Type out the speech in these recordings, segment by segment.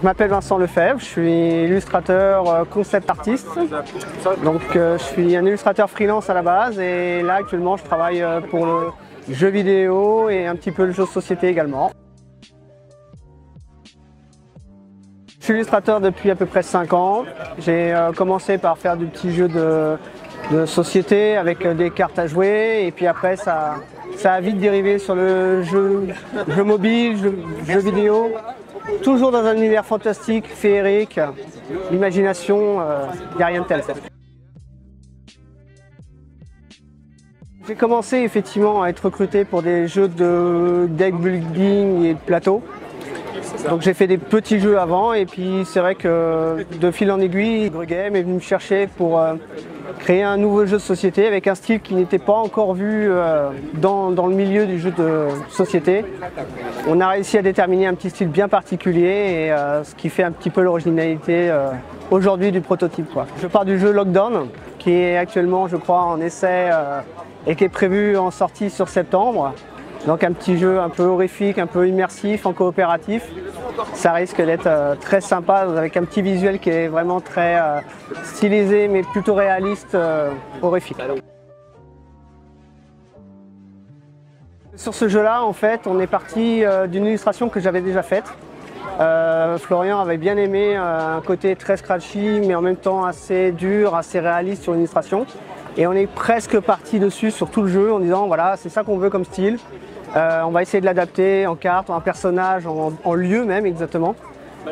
Je m'appelle Vincent Lefebvre, je suis illustrateur concept artiste. Donc je suis un illustrateur freelance à la base et là actuellement je travaille pour le jeu vidéo et un petit peu le jeu de société également. Je suis illustrateur depuis à peu près 5 ans. J'ai commencé par faire du petit jeu de société avec des cartes à jouer et puis après ça a vite dérivé sur le jeu mobile, jeu vidéo. Toujours dans un univers fantastique, féerique, l'imagination, il n'y a rien de tel. J'ai commencé effectivement à être recruté pour des jeux de deck building et de plateau. Donc j'ai fait des petits jeux avant et puis c'est vrai que de fil en aiguille, Gruegame est venu me chercher pour créer un nouveau jeu de société avec un style qui n'était pas encore vu dans le milieu du jeu de société. On a réussi à déterminer un petit style bien particulier et ce qui fait un petit peu l'originalité aujourd'hui du prototype, quoi. Je pars du jeu Lockdown qui est actuellement je crois en essai et qui est prévu en sortie sur septembre. Donc un petit jeu un peu horrifique, un peu immersif, en coopératif. Ça risque d'être très sympa avec un petit visuel qui est vraiment très stylisé mais plutôt réaliste, horrifique. Sur ce jeu-là, en fait, on est parti d'une illustration que j'avais déjà faite. Florian avait bien aimé un côté très scratchy mais en même temps assez dur, assez réaliste sur l'illustration. Et on est presque parti dessus sur tout le jeu en disant voilà, c'est ça qu'on veut comme style. On va essayer de l'adapter en carte, en personnage, en lieu même exactement.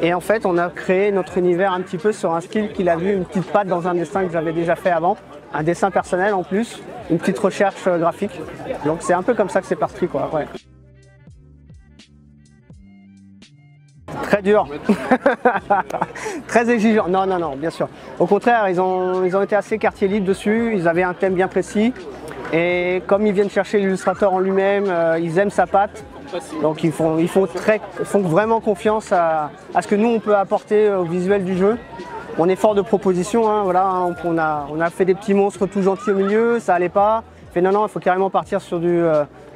Et en fait, on a créé notre univers un petit peu sur un style qu'il a vu, une petite patte dans un dessin que j'avais déjà fait avant. Un dessin personnel en plus, une petite recherche graphique. Donc c'est un peu comme ça que c'est parti, quoi. Ouais. Très dur, très exigeant. Non, non, non, bien sûr. Au contraire, ils ont été assez quartier libre dessus. Ils avaient un thème bien précis. Et comme ils viennent chercher l'illustrateur en lui-même, ils aiment sa patte. Donc ils font vraiment confiance à ce que nous on peut apporter au visuel du jeu. On est fort de propositions, hein, voilà, hein, on a fait des petits monstres tout gentils au milieu, ça allait pas. Mais non, il faut carrément partir sur du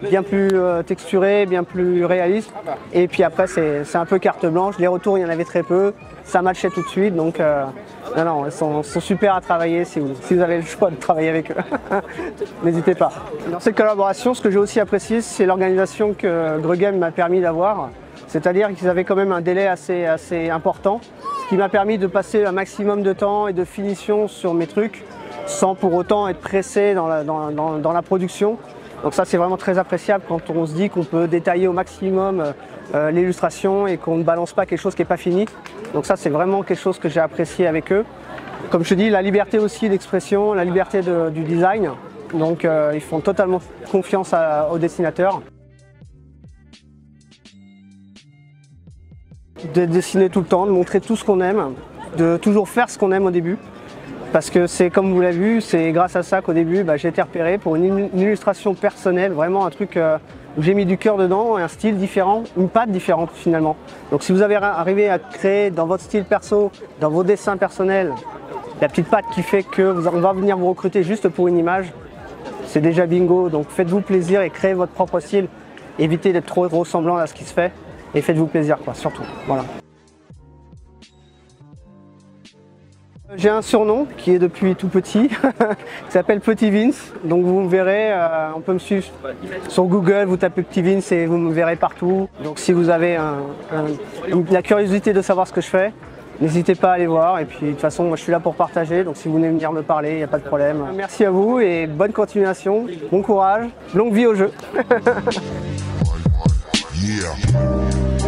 bien plus texturé, bien plus réaliste. Et puis après, c'est un peu carte blanche. Les retours, il y en avait très peu. Ça matchait tout de suite. Donc, non, ils sont super à travailler si vous avez le choix de travailler avec eux. N'hésitez pas. Dans cette collaboration, ce que j'ai aussi apprécié, c'est l'organisation que Gruegame m'a permis d'avoir. C'est-à-dire qu'ils avaient quand même un délai assez important, ce qui m'a permis de passer un maximum de temps et de finition sur mes trucs, sans pour autant être pressé dans la production. Donc ça c'est vraiment très appréciable quand on se dit qu'on peut détailler au maximum l'illustration et qu'on ne balance pas quelque chose qui n'est pas fini. Donc ça c'est vraiment quelque chose que j'ai apprécié avec eux. Comme je te dis, la liberté aussi d'expression, la liberté du design. Donc ils font totalement confiance aux dessinateurs. De dessiner tout le temps, de montrer tout ce qu'on aime, de toujours faire ce qu'on aime au début. Parce que c'est comme vous l'avez vu, c'est grâce à ça qu'au début j'ai été repéré pour une illustration personnelle, vraiment un truc où j'ai mis du cœur dedans, un style différent, une patte différente finalement. Donc si vous avez arrivé à créer dans votre style perso, dans vos dessins personnels, la petite patte qui fait qu'on va venir vous recruter juste pour une image, c'est déjà bingo. Donc faites-vous plaisir et créez votre propre style. Évitez d'être trop ressemblant à ce qui se fait et faites-vous plaisir, quoi, surtout. Voilà. J'ai un surnom qui est depuis tout petit, qui s'appelle Petit Vince. Donc vous me verrez, on peut me suivre sur Google, vous tapez Petit Vince et vous me verrez partout. Donc si vous avez la curiosité de savoir ce que je fais, n'hésitez pas à aller voir. Et puis de toute façon, moi je suis là pour partager, donc si vous venez venir me parler, il n'y a pas de problème. Merci à vous et bonne continuation, bon courage, longue vie au jeu. Yeah.